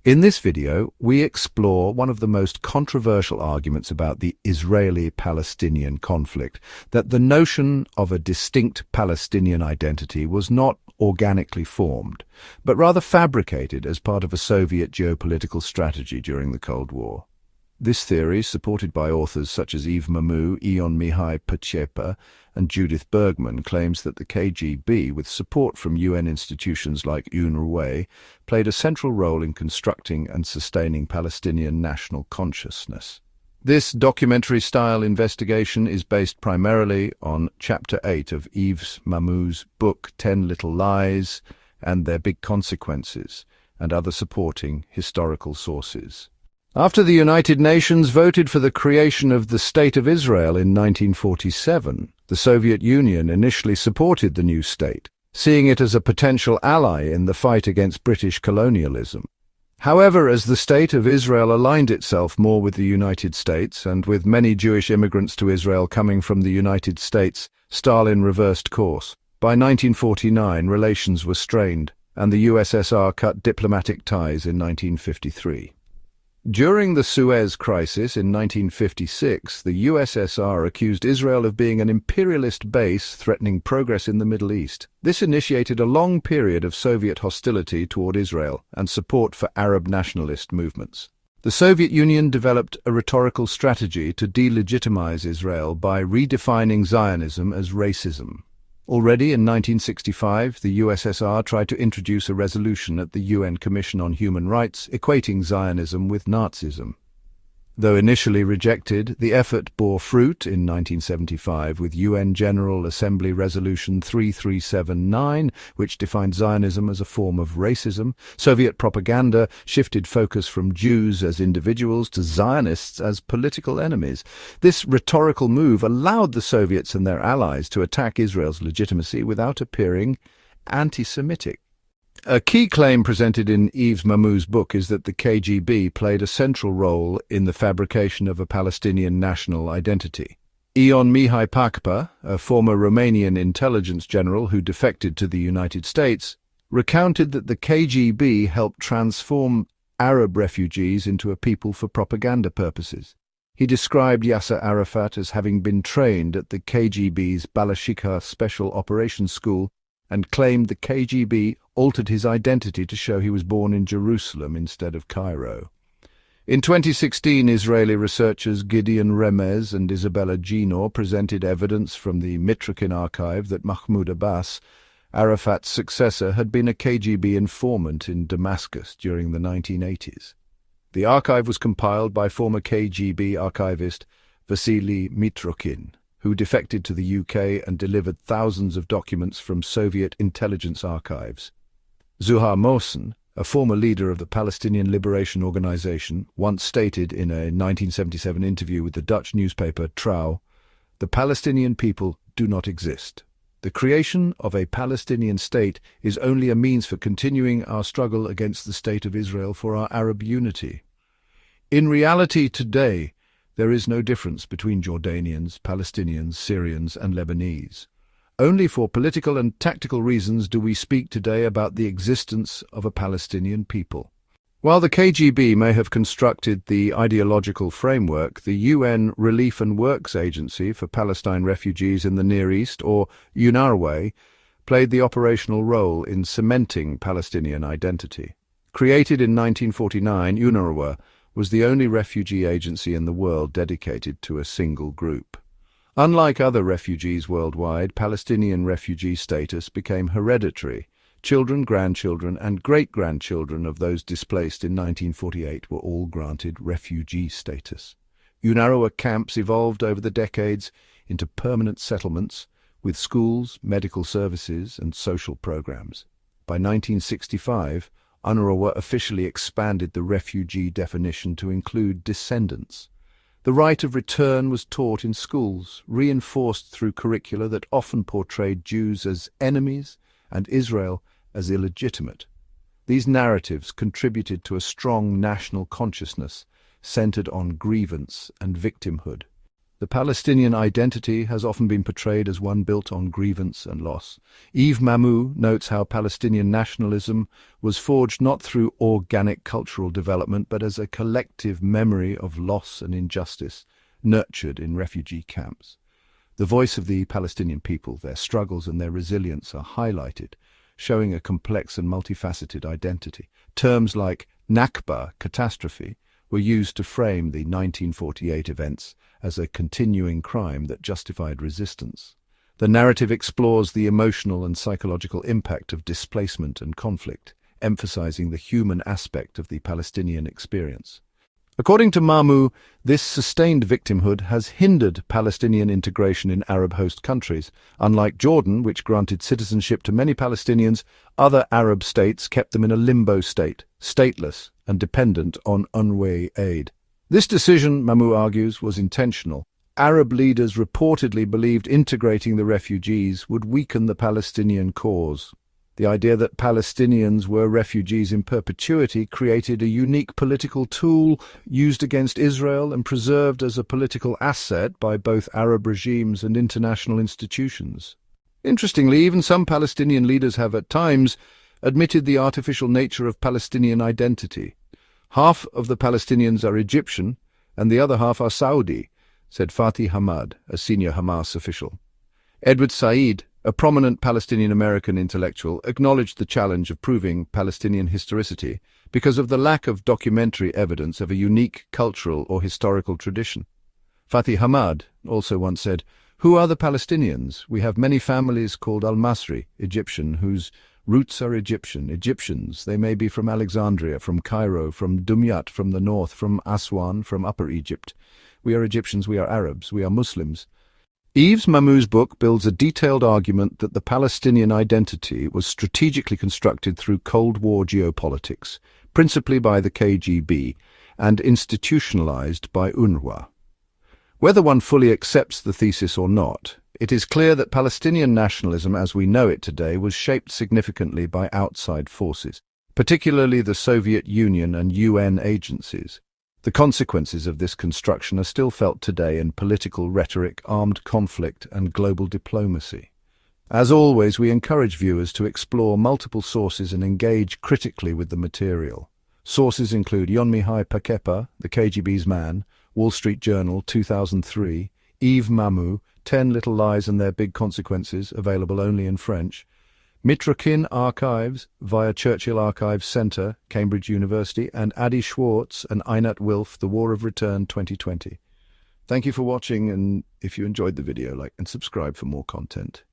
In this video, we explore one of the most controversial arguments about the Israeli-Palestinian conflict, that the notion of a distinct Palestinian identity was not organically formed, but rather fabricated as part of a Soviet geopolitical strategy during the Cold War. This theory, supported by authors such as Yves Mamou, Ion Mihai Pachepa, and Judith Bergman, claims that the KGB, with support from UN institutions like UNRWA, played a central role in constructing and sustaining Palestinian national consciousness. This documentary-style investigation is based primarily on Chapter 8 of Yves Mamou's book 10 Little Lies and Their Big Consequences, and other supporting historical sources. After the United Nations voted for the creation of the State of Israel in 1947, the Soviet Union initially supported the new state, seeing it as a potential ally in the fight against British colonialism. However, as the State of Israel aligned itself more with the United States, and with many Jewish immigrants to Israel coming from the United States, Stalin reversed course. By 1949, relations were strained, and the USSR cut diplomatic ties in 1953. During the Suez Crisis in 1956, the USSR accused Israel of being an imperialist base threatening progress in the Middle East. This initiated a long period of Soviet hostility toward Israel and support for Arab nationalist movements. The Soviet Union developed a rhetorical strategy to delegitimize Israel by redefining Zionism as racism. Already in 1965, the USSR tried to introduce a resolution at the UN Commission on Human Rights equating Zionism with Nazism. Though initially rejected, the effort bore fruit in 1975 with UN General Assembly Resolution 3379, which defined Zionism as a form of racism. Soviet propaganda shifted focus from Jews as individuals to Zionists as political enemies. This rhetorical move allowed the Soviets and their allies to attack Israel's legitimacy without appearing anti-Semitic. A key claim presented in Yves Mamou's book is that the KGB played a central role in the fabrication of a Palestinian national identity. Ion Mihai Pachepa, a former Romanian intelligence general who defected to the United States, recounted that the KGB helped transform Arab refugees into a people for propaganda purposes. He described Yasser Arafat as having been trained at the KGB's Balashikha Special Operations School and claimed the KGB altered his identity to show he was born in Jerusalem instead of Cairo. In 2016, Israeli researchers Gideon Remez and Isabella Ginor presented evidence from the Mitrokin archive that Mahmoud Abbas, Arafat's successor, had been a KGB informant in Damascus during the 1980s. The archive was compiled by former KGB archivist Vasily Mitrokin, who defected to the UK and delivered thousands of documents from Soviet intelligence archives. Zuhar Mohsen, a former leader of the Palestinian Liberation Organization, once stated in a 1977 interview with the Dutch newspaper Trouw, "The Palestinian people do not exist. The creation of a Palestinian state is only a means for continuing our struggle against the State of Israel for our Arab unity. In reality today, there is no difference between Jordanians, Palestinians, Syrians, and Lebanese. Only for political and tactical reasons do we speak today about the existence of a Palestinian people." While the KGB may have constructed the ideological framework, the UN Relief and Works Agency for Palestine Refugees in the Near East, or UNRWA, played the operational role in cementing Palestinian identity. Created in 1949, UNRWA was the only refugee agency in the world dedicated to a single group. Unlike other refugees worldwide, Palestinian refugee status became hereditary. Children, grandchildren, and great-grandchildren of those displaced in 1948 were all granted refugee status. UNRWA camps evolved over the decades into permanent settlements with schools, medical services, and social programs. By 1965, UNRWA officially expanded the refugee definition to include descendants. The right of return was taught in schools, reinforced through curricula that often portrayed Jews as enemies and Israel as illegitimate. These narratives contributed to a strong national consciousness centered on grievance and victimhood. The Palestinian identity has often been portrayed as one built on grievance and loss. Yves Mamou notes how Palestinian nationalism was forged not through organic cultural development, but as a collective memory of loss and injustice, nurtured in refugee camps. The voice of the Palestinian people, their struggles and their resilience are highlighted, showing a complex and multifaceted identity. Terms like Nakba, catastrophe, were used to frame the 1948 events as a continuing crime that justified resistance. The narrative explores the emotional and psychological impact of displacement and conflict, emphasizing the human aspect of the Palestinian experience. According to Mahmoud, this sustained victimhood has hindered Palestinian integration in Arab host countries. Unlike Jordan, which granted citizenship to many Palestinians, other Arab states kept them in a limbo state, stateless and dependent on UNRWA aid. This decision, Mahmoud argues, was intentional. Arab leaders reportedly believed integrating the refugees would weaken the Palestinian cause. The idea that Palestinians were refugees in perpetuity created a unique political tool used against Israel and preserved as a political asset by both Arab regimes and international institutions. Interestingly, even some Palestinian leaders have at times admitted the artificial nature of Palestinian identity. Half of the Palestinians are Egyptian and the other half are Saudi, said Fathi Hamad, a senior Hamas official. Edward Said, a prominent Palestinian-American intellectual, acknowledged the challenge of proving Palestinian historicity because of the lack of documentary evidence of a unique cultural or historical tradition. Fathi Hamad also once said, "Who are the Palestinians? We have many families called Al-Masri, Egyptian, whose roots are Egyptian. Egyptians, they may be from Alexandria, from Cairo, from Dumyat, from the north, from Aswan, from Upper Egypt. We are Egyptians, we are Arabs, we are Muslims." Yves Mamou's book builds a detailed argument that the Palestinian identity was strategically constructed through Cold War geopolitics, principally by the KGB, and institutionalized by UNRWA. Whether one fully accepts the thesis or not, it is clear that Palestinian nationalism as we know it today was shaped significantly by outside forces, particularly the Soviet Union and UN agencies. The consequences of this construction are still felt today in political rhetoric, armed conflict, and global diplomacy. As always, we encourage viewers to explore multiple sources and engage critically with the material. Sources include Yonmihai Pakepa, The KGB's Man, Wall Street Journal, 2003, Yves Mamou, 10 Little Lies and Their Big Consequences, available only in French, Mitrokhin Archives via Churchill Archives Centre, Cambridge University, and Adi Schwartz and Einat Wilf, The War of Return 2020. Thank you for watching, and if you enjoyed the video, like and subscribe for more content.